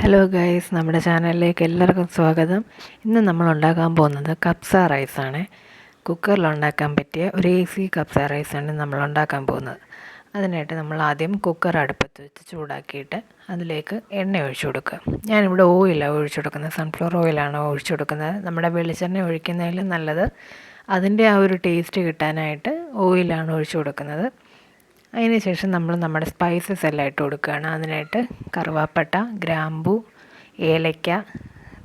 Hello guys, നമ്മുടെ ചാനലിലേക്ക് എല്ലാവർക്കും സ്വാഗതം. ഇന്ന് നമ്മൾ ഉണ്ടാക്കാൻ പോകുന്നത് കപ്സ റൈസാണ്. കുക്കറിൽ ഉണ്ടാക്കാൻ പറ്റിയ ഒരു ഈസി കപ്സ റൈസാണ് നമ്മൾ ഉണ്ടാക്കാൻ പോകുന്നത്. അതിനായിട്ട് നമ്മൾ ആദ്യം കുക്കർ അടുപ്പത്ത് വെച്ച് ചൂടാക്കിയിട്ട് അതിലേക്ക് എണ്ണ ഒഴിച്ചു കൊടുക്കുക. ഞാനിവിടെ ഓയിലാണ് ഒഴിച്ചു കൊടുക്കുന്നത്, സൺഫ്ലവർ ഓയിലാണ് ഒഴിച്ചു കൊടുക്കുന്നത്. നമ്മുടെ വെളിച്ചെണ്ണ ഒഴിക്കുന്നതിൽ നല്ലത്. അതിൻ്റെ ആ ഒരു ടേസ്റ്റ് കിട്ടാനായിട്ട് ഓയിലാണ് ഒഴിച്ചു കൊടുക്കുന്നത്. അതിന് ശേഷം നമ്മൾ നമ്മുടെ സ്പൈസസ് എല്ലാം ഇട്ട് കൊടുക്കുകയാണ്. അതിനായിട്ട് കറുവാപ്പട്ട, ഗ്രാമ്പു, ഏലയ്ക്ക,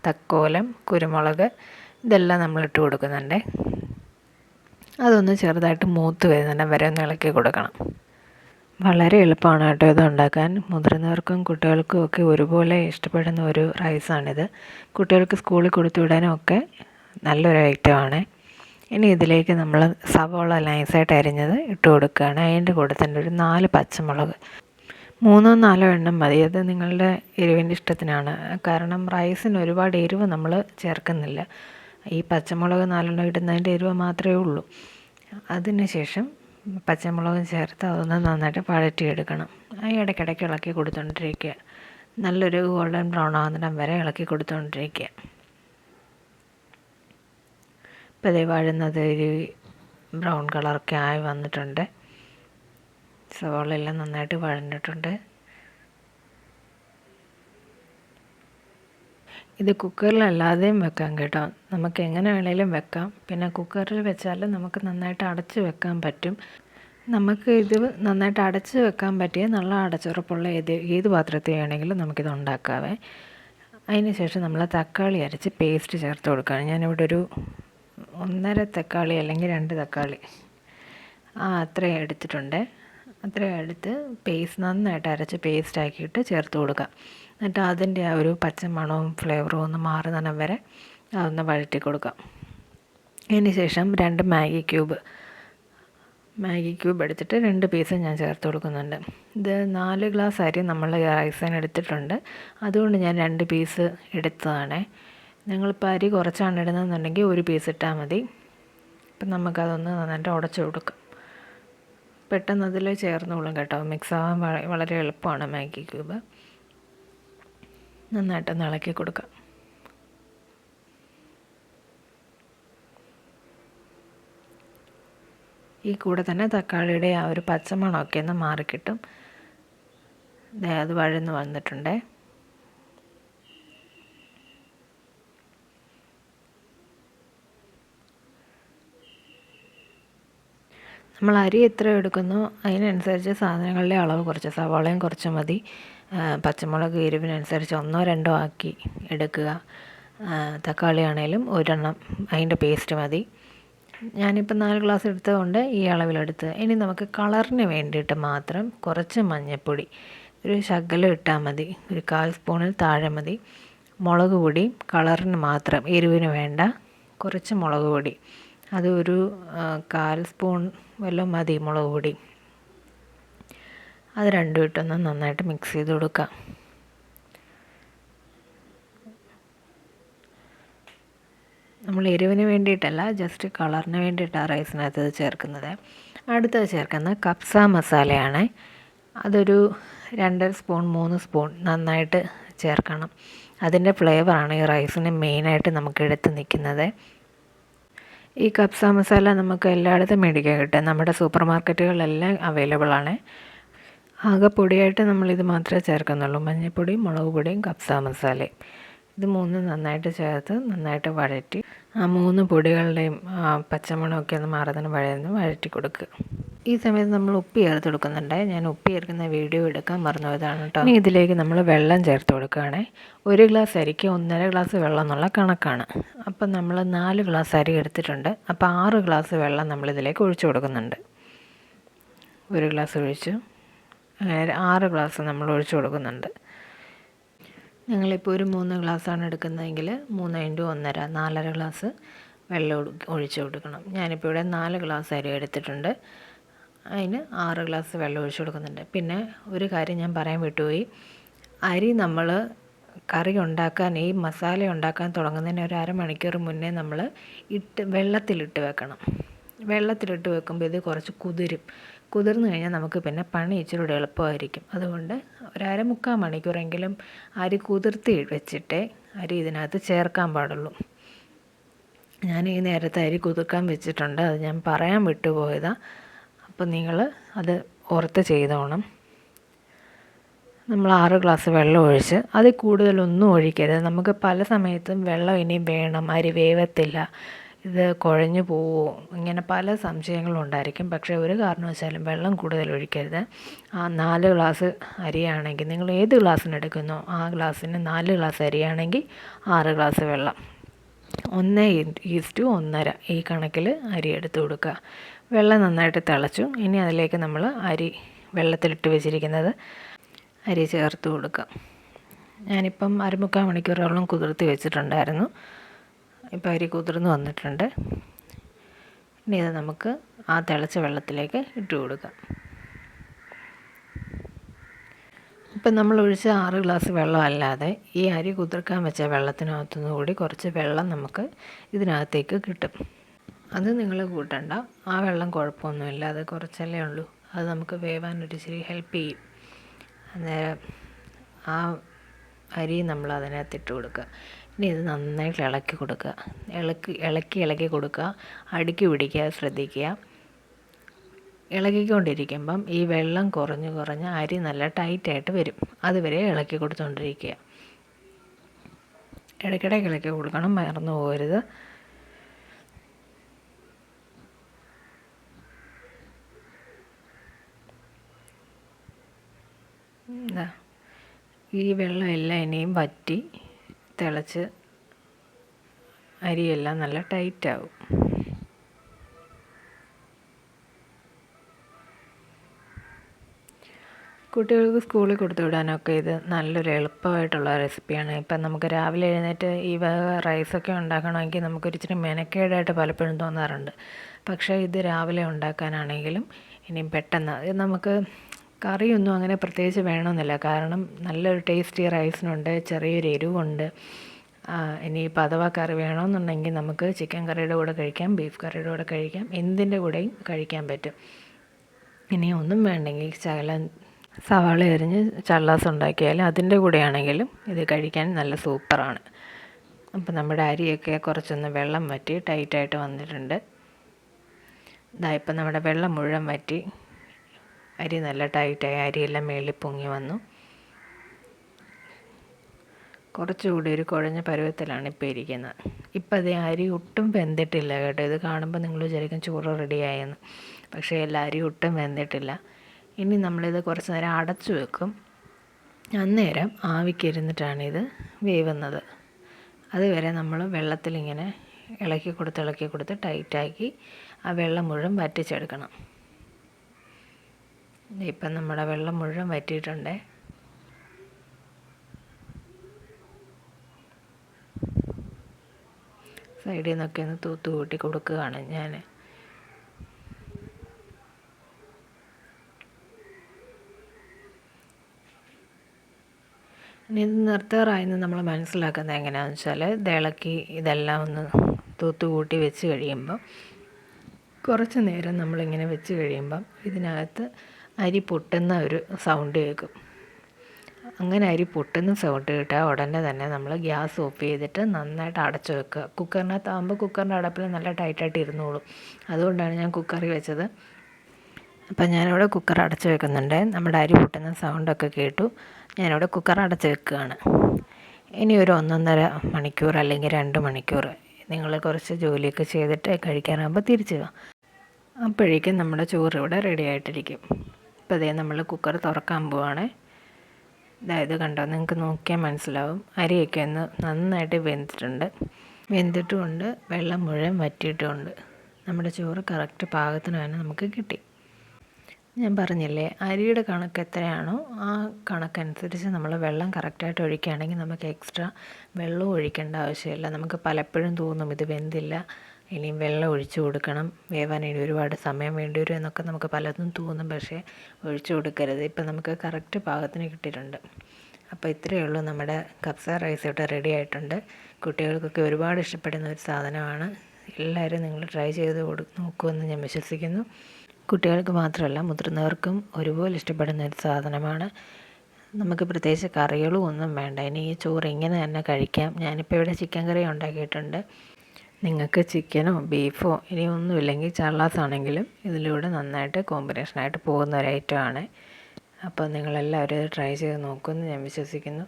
തക്കോലം, കുരുമുളക് ഇതെല്ലാം നമ്മൾ ഇട്ട് കൊടുക്കുന്നുണ്ട്. അതൊന്ന് ചെറുതായിട്ട് മൂത്ത് വരുന്നുണ്ട് വരെ ഒന്ന് ഇളക്കി കൊടുക്കണം. വളരെ എളുപ്പമാണ് കേട്ടോ ഇത് ഉണ്ടാക്കാൻ. മുതിർന്നവർക്കും കുട്ടികൾക്കും ഒക്കെ ഒരുപോലെ ഇഷ്ടപ്പെടുന്ന ഒരു റൈസാണിത്. കുട്ടികൾക്ക് സ്കൂളിൽ കൊടുത്തു വിടാനും ഒക്കെ നല്ലൊരു ഐറ്റമാണ്. ഇനി ഇതിലേക്ക് നമ്മൾ സവോള നൈസായിട്ട് അരിഞ്ഞത് ഇട്ട് കൊടുക്കുകയാണ്. അതിൻ്റെ കൂടെ തന്നെ ഒരു 4 പച്ചമുളക്, 3-4 എണ്ണം മതി. അത് നിങ്ങളുടെ എരിവിൻ്റെ ഇഷ്ടത്തിനാണ്. കാരണം റൈസിന് ഒരുപാട് എരിവ് നമ്മൾ ചേർക്കുന്നില്ല. ഈ പച്ചമുളക് 4 ഇടുന്നതിൻ്റെ എരിവ് മാത്രമേ ഉള്ളൂ. അതിന് ശേഷം പച്ചമുളക് ചേർത്ത് അതൊന്ന് നന്നായിട്ട് വഴറ്റിയെടുക്കണം. ആ ഇടയ്ക്കിടയ്ക്ക് ഇളക്കി കൊടുത്തുകൊണ്ടിരിക്കുക. നല്ലൊരു ഗോൾഡൻ ബ്രൗൺ ആകുന്നിടം വരെ ഇളക്കി കൊടുത്തുകൊണ്ടിരിക്കുക. ഇപ്പോൾ ഇത് വഴുന്നത് ഒരു ബ്രൗൺ കളറൊക്കെ ആയി വന്നിട്ടുണ്ട്. സവാളയെല്ലാം നന്നായിട്ട് വഴഞ്ഞിട്ടുണ്ട്. ഇത് കുക്കറിലല്ലാതെയും വെക്കാം കേട്ടോ. നമുക്ക് എങ്ങനെ വേണേലും വെക്കാം. പിന്നെ കുക്കറിൽ വെച്ചാൽ നമുക്ക് നന്നായിട്ട് അടച്ച് വെക്കാൻ പറ്റും. നമുക്ക് ഇത് നന്നായിട്ട് അടച്ച് വെക്കാൻ പറ്റിയ നല്ല അടച്ചുറപ്പുള്ള ഏത് പാത്രത്തിൽ വേണമെങ്കിലും നമുക്കിത് ഉണ്ടാക്കാവേ. അതിന് ശേഷം നമ്മൾ തക്കാളി അരച്ച് പേസ്റ്റ് ചേർത്ത് കൊടുക്കുകയാണ്. ഞാനിവിടെ ഒരു 1.5 തക്കാളി അല്ലെങ്കിൽ 2 തക്കാളി അത്രയും എടുത്തിട്ടുണ്ട്. അത്രയും എടുത്ത് നന്നായിട്ട് അരച്ച് പേസ്റ്റ് ആക്കിയിട്ട് ചേർത്ത് കൊടുക്കുക. എന്നിട്ട് അതിൻ്റെ ആ ഒരു പച്ചമണവും ഫ്ലേവറും ഒന്ന് മാറുന്നിടം വരെ അതൊന്ന് വഴറ്റി കൊടുക്കാം. അതിന് ശേഷം 2 മാഗി ക്യൂബ് എടുത്തിട്ട് 2 പീസ് ഞാൻ ചേർത്ത് കൊടുക്കുന്നുണ്ട്. ഇത് 4 ഗ്ലാസ് അരി നമ്മൾ റൈസിന് എടുത്തിട്ടുണ്ട്. അതുകൊണ്ട് ഞാൻ 2 പീസ് എടുത്തതാണ്. ഞങ്ങളിപ്പോൾ അരി കുറച്ചാണ് ഇടുന്നതെന്നുണ്ടെങ്കിൽ 1 പീസ് ഇട്ടാൽ മതി. അപ്പം നമുക്കതൊന്ന് നന്നായിട്ട് ഉടച്ചു കൊടുക്കാം. പെട്ടെന്ന് അതിൽ ചേർന്നോളും കേട്ടോ. മിക്സ് ആവാൻ വളരെ എളുപ്പമാണ് മാഗി ക്യൂബ്. നന്നായിട്ടൊന്ന് ഇളക്കി കൊടുക്കാം. ഈ കൂടെ തന്നെ തക്കാളിയുടെ ആ ഒരു പച്ചമണമൊക്കെ ഒന്ന് മാറിക്കിട്ടും. അത് വഴന്ന് വന്നിട്ടുണ്ട്. നമ്മൾ അരി എത്ര എടുക്കുന്നോ അതിനനുസരിച്ച് സാധനങ്ങളുടെ അളവ് കുറച്ച്, സവാളയും കുറച്ച് മതി. പച്ചമുളക് എരിവിനനുസരിച്ച് 1-2 ആക്കി എടുക്കുക. തക്കാളി ആണെങ്കിലും 1 എണ്ണം അതിൻ്റെ പേസ്റ്റ് മതി. ഞാനിപ്പോൾ 4 ഗ്ലാസ് എടുത്തതുകൊണ്ട് ഈ അളവിലെടുത്ത്. ഇനി നമുക്ക് കളറിന് വേണ്ടിയിട്ട് മാത്രം കുറച്ച് മഞ്ഞൾപ്പൊടി ഒരു ശകലം ഇട്ടാൽ മതി. ഒരു 1/4 സ്പൂണിൽ താഴെ മതി. മുളക് പൊടി കളറിന് മാത്രം, എരിവിന് വേണ്ട. കുറച്ച് മുളക് പൊടി, അത് ഒരു 1/4 സ്പൂൺ വല്ലതും മതി മുളക് പൊടി. അത് രണ്ടും ഇട്ടൊന്ന് നന്നായിട്ട് മിക്സ് ചെയ്ത് കൊടുക്കാം. നമ്മൾ എരിവിന് വേണ്ടിയിട്ടല്ല, ജസ്റ്റ് കളറിന് വേണ്ടിയിട്ടാണ് റൈസിനകത്ത് ചേർക്കുന്നത്. അടുത്തത് ചേർക്കുന്ന കപ്സ മസാലയാണ്. അതൊരു 2.5 സ്പൂൺ 3 സ്പൂൺ നന്നായിട്ട് ചേർക്കണം. അതിൻ്റെ ഫ്ലേവറാണ് ഈ റൈസിന് മെയിനായിട്ട് നമുക്ക് എടുത്ത് നിൽക്കുന്നത്. ഈ കപ്സ മസാല നമുക്ക് എല്ലായിടത്തും മേടിക്കാൻ കിട്ടും. നമ്മുടെ സൂപ്പർ മാർക്കറ്റുകളിലെല്ലാം അവൈലബിൾ ആണ്. ആകെ പൊടിയായിട്ട് നമ്മളിത് മാത്രമേ ചേർക്കുന്നുള്ളൂ. മഞ്ഞൾപ്പൊടിയും മുളക് പൊടിയും കപ്സ മസാലയും ഇത് 3 നന്നായിട്ട് ചേർത്ത് നന്നായിട്ട് വഴറ്റി ആ 3 പൊടികളുടെയും പച്ചമണമൊക്കെ ഒന്ന് മാറുന്നതിന് വഴറ്റി കൊടുക്കുക. ഈ സമയത്ത് നമ്മൾ ഉപ്പ് ചേർത്ത് കൊടുക്കുന്നുണ്ട്. ഞാൻ ഉപ്പ് ചേർക്കുന്ന വീഡിയോ എടുക്കാൻ മറന്നുപോയതാണ് കേട്ടോ. ഇനി ഇതിലേക്ക് നമ്മൾ വെള്ളം ചേർത്ത് കൊടുക്കുകയാണ്. 1 ഗ്ലാസ് അരിക്ക് 1.5 ഗ്ലാസ് വെള്ളം എന്നുള്ള കണക്കാണ്. അപ്പം നമ്മൾ 4 ഗ്ലാസ് അരി എടുത്തിട്ടുണ്ട്. അപ്പോൾ 6 ഗ്ലാസ് വെള്ളം നമ്മളിതിലേക്ക് ഒഴിച്ചു കൊടുക്കുന്നുണ്ട്. 1 ഗ്ലാസ് ഒഴിച്ചു, അങ്ങനെ 6 ഗ്ലാസ് നമ്മൾ ഒഴിച്ചു കൊടുക്കുന്നുണ്ട്. ഞങ്ങളിപ്പോൾ ഒരു 3 ഗ്ലാസ്സാണ് എടുക്കുന്നതെങ്കിൽ 3x1.5 4.5 ഗ്ലാസ് വെള്ളം ഒഴിച്ച് കൊടുക്കണം. ഞാനിപ്പോൾ ഇവിടെ 4 ഗ്ലാസ് അരി എടുത്തിട്ടുണ്ട്. അതിന് 6 ഗ്ലാസ് വെള്ളം ഒഴിച്ച് കൊടുക്കുന്നുണ്ട്. പിന്നെ ഒരു കാര്യം ഞാൻ പറയാൻ വിട്ടുപോയി. അരി നമ്മൾ കറി ഉണ്ടാക്കാൻ, ഈ മസാല ഉണ്ടാക്കാൻ തുടങ്ങുന്നതിന് ഒരു അരമണിക്കൂർ മുന്നേ നമ്മൾ വെള്ളത്തിലിട്ട് വെക്കണം. വെള്ളത്തിലിട്ട് വെക്കുമ്പോൾ ഇത് കുറച്ച് കുതിർന്ന് കഴിഞ്ഞാൽ നമുക്ക് പിന്നെ പണി ഇച്ചിരി കൂടെ എളുപ്പമായിരിക്കും. അതുകൊണ്ട് ഒരു 1/4 മണിക്കൂറെങ്കിലും അരി കുതിർത്തി വെച്ചിട്ടേ അരി ഇതിനകത്ത് ചേർക്കാൻ പാടുള്ളൂ. ഞാൻ ഈ നേരത്തെ അരി കുതിർക്കാൻ വെച്ചിട്ടുണ്ട്, അത് ഞാൻ പറയാൻ വിട്ടുപോയതാണ്. അപ്പം നിങ്ങൾ അത് ഓർത്ത് ചെയ്തോണം. നമ്മൾ 6 ഗ്ലാസ് വെള്ളം ഒഴിച്ച് അതിൽ കൂടുതലൊന്നും ഒഴിക്കരുത്. നമുക്ക് പല സമയത്തും വെള്ളം ഇനിയും വേണം, അരി വേവത്തില്ല, ഇത് കുഴഞ്ഞു പോവുമോ, ഇങ്ങനെ പല സംശയങ്ങളും ഉണ്ടായിരിക്കും. പക്ഷേ ഒരു കാരണവശാലും വെള്ളം കൂടുതൽ ഒഴിക്കരുത്. ആ 4 ഗ്ലാസ് അരിയാണെങ്കിൽ നിങ്ങൾ ഏത് ഗ്ലാസ്സിന് എടുക്കുന്നോ ആ ഗ്ലാസ്സിന് 4 ഗ്ലാസ് അരിയാണെങ്കിൽ 6 ഗ്ലാസ് വെള്ളം, 1:1 ഈ കണക്കിൽ അരി എടുത്ത് കൊടുക്കുക. വെള്ളം നന്നായിട്ട് തിളച്ചു. ഇനി അതിലേക്ക് നമ്മൾ വെള്ളത്തിലിട്ട് വെച്ചിരിക്കുന്നത് അരി ചേർത്ത് കൊടുക്കുക. ഞാനിപ്പം 1/4 മണിക്കൂറോളം കുതിർത്തി വെച്ചിട്ടുണ്ടായിരുന്നു. ഇപ്പം അരി കുതിർന്ന് വന്നിട്ടുണ്ട്. ഇനി ഇത് നമുക്ക് ആ തിളച്ച വെള്ളത്തിലേക്ക് ഇട്ട് കൊടുക്കാം. ഇപ്പം നമ്മൾ ഒഴിച്ച 6 ഗ്ലാസ് വെള്ളം അല്ലാതെ ഈ അരി കുതിർക്കാൻ വെച്ച വെള്ളത്തിനകത്തുനിന്ന് കൂടി കുറച്ച് വെള്ളം നമുക്ക് ഇതിനകത്തേക്ക് കിട്ടും. അത് നിങ്ങൾ കൂട്ടണ്ട, ആ വെള്ളം കുഴപ്പമൊന്നുമില്ല, അത് കുറച്ചല്ലേ ഉള്ളൂ. അത് നമുക്ക് വേവാനൊരു ഇച്ചിരി ഹെൽപ്പ് ചെയ്യും. അന്നേരം ആ അരി നമ്മൾ അതിനകത്തിട്ട് കൊടുക്കുക. ഇനി ഇത് നന്നായിട്ട് ഇളക്കി കൊടുക്കുക. ഇളക്കി കൊടുക്കുക, അടുക്കി പിടിക്കുക, ശ്രദ്ധിക്കുക. ഇളക്കിക്കൊണ്ടിരിക്കുമ്പം ഈ വെള്ളം കുറഞ്ഞ് അരി നല്ല ടൈറ്റായിട്ട് വരും. അതുവരെ ഇളക്കി കൊടുത്തുകൊണ്ടിരിക്കുക. ഇടയ്ക്കിടയ്ക്ക് ഇളക്കി കൊടുക്കണം, മറന്നു പോകരുത്. ഈ വെള്ളമെല്ലാം ഇനിയും വറ്റി തിളച്ച് അരിയെല്ലാം നല്ല ടൈറ്റാവും. കുട്ടികൾക്ക് സ്കൂളിൽ കൊടുത്തു വിടാനൊക്കെ ഇത് നല്ലൊരു എളുപ്പമായിട്ടുള്ള റെസിപ്പിയാണ്. ഇപ്പം നമുക്ക് രാവിലെ എഴുന്നേറ്റ് ഈ റൈസൊക്കെ ഉണ്ടാക്കണമെങ്കിൽ നമുക്കൊരു ഇച്ചിരി മെനക്കേടായിട്ട് പലപ്പോഴും തോന്നാറുണ്ട്. പക്ഷേ ഇത് രാവിലെ ഉണ്ടാക്കാനാണെങ്കിലും ഇനിയും പെട്ടെന്ന് നമുക്ക് കറിയൊന്നും അങ്ങനെ പ്രത്യേകിച്ച് വേണമെന്നില്ല. കാരണം നല്ലൊരു ടേസ്റ്റി റൈസിനുണ്ട്, ചെറിയൊരു എരിവുണ്ട്. ഇനിയിപ്പോൾ അഥവാ കറി വേണമെന്നുണ്ടെങ്കിൽ നമുക്ക് ചിക്കൻ കറിയുടെ കൂടെ കഴിക്കാം, ബീഫ് കറിയുടെ കൂടെ കഴിക്കാം, എന്തിൻ്റെ കൂടെയും കഴിക്കാൻ പറ്റും. ഇനി ഒന്നും വേണ്ടെങ്കിൽ ശകലം സവാള അരിഞ്ഞ് ചള്ളാസ് ഉണ്ടാക്കിയാലും അതിൻ്റെ കൂടെയാണെങ്കിലും ഇത് കഴിക്കാൻ നല്ല സൂപ്പറാണ്. അപ്പോൾ നമ്മുടെ അരിയൊക്കെ കുറച്ചൊന്ന് വെള്ളം വറ്റി ടൈറ്റായിട്ട് വന്നിട്ടുണ്ട്. ഇപ്പം നമ്മുടെ വെള്ളം മുഴുവൻ വറ്റി അരി നല്ല ടൈറ്റായി, അരിയെല്ലാം മേളിൽ പൊങ്ങി വന്നു. കുറച്ചുകൂടി ഒരു കുഴഞ്ഞ പരുവത്തിലാണ് ഇപ്പോൾ ഇരിക്കുന്നത്. ഇപ്പം അത് അരി ഒട്ടും വെന്തിട്ടില്ല കേട്ടോ. ഇത് കാണുമ്പോൾ നിങ്ങൾ വിചാരിക്കും ചോറ് റെഡിയായെന്ന്. പക്ഷേ അരി ഒട്ടും വെന്തിട്ടില്ല. ഇനി നമ്മളിത് കുറച്ച് നേരം അടച്ചു വെക്കും. അന്നേരം ആവിക്കിരുന്നിട്ടാണിത് വേവുന്നത്. അതുവരെ നമ്മൾ വെള്ളത്തിലിങ്ങനെ ഇളക്കി കൊടുത്ത് ടൈറ്റാക്കി ആ വെള്ളം മുഴുവൻ വറ്റിച്ചെടുക്കണം. ഇപ്പം നമ്മുടെ വെള്ളം മുഴുവൻ വറ്റിയിട്ടുണ്ട്. സൈഡിൽ നിന്നൊക്കെ ഒന്ന് തൂത്ത് കൂട്ടി കൊടുക്കുകയാണ് ഞാൻ. ഇനി ഇത് നിർത്താറായെന്ന് നമ്മൾ മനസ്സിലാക്കുന്നത് എങ്ങനെയാണെന്ന് വെച്ചാൽ ഇളക്കി ഇതെല്ലാം ഒന്ന് തൂത്ത് കൂട്ടി വെച്ച് കഴിയുമ്പം കുറച്ച് നേരം നമ്മളിങ്ങനെ വെച്ച് കഴിയുമ്പം ഇതിനകത്ത് അരി പൊട്ടുന്ന ഒരു സൗണ്ട് കേൾക്കും. അങ്ങനെ അരി പൊട്ടുന്ന സൗണ്ട് കേട്ടാൽ ഉടനെ തന്നെ നമ്മൾ ഗ്യാസ് ഓഫ് ചെയ്തിട്ട് നന്നായിട്ട് അടച്ചു വെക്കുക. കുക്കറിനകത്താകുമ്പോൾ കുക്കറിൻ്റെ അടപ്പിൽ നല്ല ടൈറ്റായിട്ട് ഇരുന്നോളും. അതുകൊണ്ടാണ് ഞാൻ കുക്കറിൽ വെച്ചത്. അപ്പം ഞാനിവിടെ കുക്കർ അടച്ചു വെക്കുന്നുണ്ട്. നമ്മുടെ അരി പൊട്ടുന്ന സൗണ്ടൊക്കെ കേട്ടു. ഞാനിവിടെ കുക്കർ അടച്ചു വെക്കുകയാണ്. ഇനി ഒരു 1.5 മണിക്കൂർ അല്ലെങ്കിൽ 2 മണിക്കൂർ നിങ്ങൾ കുറച്ച് ജോലിയൊക്കെ ചെയ്തിട്ട് കഴിക്കാനാകുമ്പോൾ തിരിച്ചു വാ. അപ്പോഴേക്കും നമ്മുടെ ചോറ് ഇവിടെ റെഡി ആയിട്ടിരിക്കും. ഇപ്പോൾ അതേ നമ്മൾ കുക്കർ തുറക്കാൻ പോവാണ്. ഇത് കണ്ടോ, നിങ്ങൾക്ക് നോക്കിയാൽ മനസ്സിലാവും. അരിയൊക്കെ ഒന്ന് നന്നായിട്ട് വെന്തിട്ടുമുണ്ട്, വെള്ളം മുഴുവൻ വറ്റിയിട്ടുമുണ്ട്. നമ്മുടെ ചോറ് കറക്റ്റ് പാകത്തിന് തന്നെ നമുക്ക് കിട്ടി. ഞാൻ പറഞ്ഞില്ലേ, അരിയുടെ കണക്ക് എത്രയാണോ ആ കണക്കനുസരിച്ച് നമ്മൾ വെള്ളം കറക്റ്റായിട്ട് ഒഴിക്കുകയാണെങ്കിൽ നമുക്ക് എക്സ്ട്രാ വെള്ളം ഒഴിക്കേണ്ട ആവശ്യമില്ല. നമുക്ക് പലപ്പോഴും തോന്നും ഇത് വെന്തില്ല, ഇനിയും വെള്ളം ഒഴിച്ചു കൊടുക്കണം, വേവാൻ ഇനി ഒരുപാട് സമയം വേണ്ടി വരും എന്നൊക്കെ നമുക്ക് പലതും തോന്നും. പക്ഷേ ഒഴിച്ചു കൊടുക്കരുത്. ഇപ്പം നമുക്ക് കറക്റ്റ് പാകത്തിന് കിട്ടിയിട്ടുണ്ട്. അപ്പോൾ ഇത്രയേ ഉള്ളൂ, നമ്മുടെ കപ്സ റൈസ് ഇവിടെ റെഡി ആയിട്ടുണ്ട്. കുട്ടികൾക്കൊക്കെ ഒരുപാട് ഇഷ്ടപ്പെടുന്ന ഒരു സാധനമാണ്. എല്ലാവരും നിങ്ങൾ ട്രൈ ചെയ്ത് നോക്കുമെന്ന് ഞാൻ വിശ്വസിക്കുന്നു. കുട്ടികൾക്ക് മാത്രമല്ല മുതിർന്നവർക്കും ഒരുപോലെ ഇഷ്ടപ്പെടുന്ന ഒരു സാധനമാണ്. നമുക്ക് പ്രത്യേകിച്ച് കറികളും ഒന്നും വേണ്ട, ഇനി ഈ ചോറ് ഇങ്ങനെ തന്നെ കഴിക്കാം. ഞാനിപ്പോൾ ഇവിടെ ചിക്കൻ കറി ഉണ്ടാക്കിയിട്ടുണ്ട്. നിങ്ങൾക്ക് ചിക്കനോ ബീഫോ ഇനി ഒന്നുമില്ലെങ്കിൽ ചള്ളാസാണെങ്കിലും ഇതിലൂടെ നന്നായിട്ട് കോമ്പിനേഷനായിട്ട് പോകുന്ന ഒരു ഐറ്റമാണ്. അപ്പോൾ നിങ്ങളെല്ലാവരും ഇത് ട്രൈ ചെയ്ത് നോക്കുമെന്ന് ഞാൻ വിശ്വസിക്കുന്നു.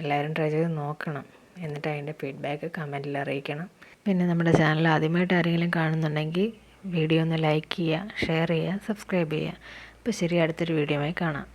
എല്ലാവരും ട്രൈ ചെയ്ത് നോക്കണം, എന്നിട്ട് അതിൻ്റെ ഫീഡ്ബാക്ക് കമൻറ്റിൽ അറിയിക്കണം. പിന്നെ നമ്മുടെ ചാനൽ ആദ്യമായിട്ട് ആരെങ്കിലും കാണുന്നുണ്ടെങ്കിൽ വീഡിയോ ഒന്ന് ലൈക്ക് ചെയ്യുക, ഷെയർ ചെയ്യുക, സബ്സ്ക്രൈബ് ചെയ്യുക. അപ്പോൾ ശരി, അടുത്തൊരു വീഡിയോയുമായി കാണാം.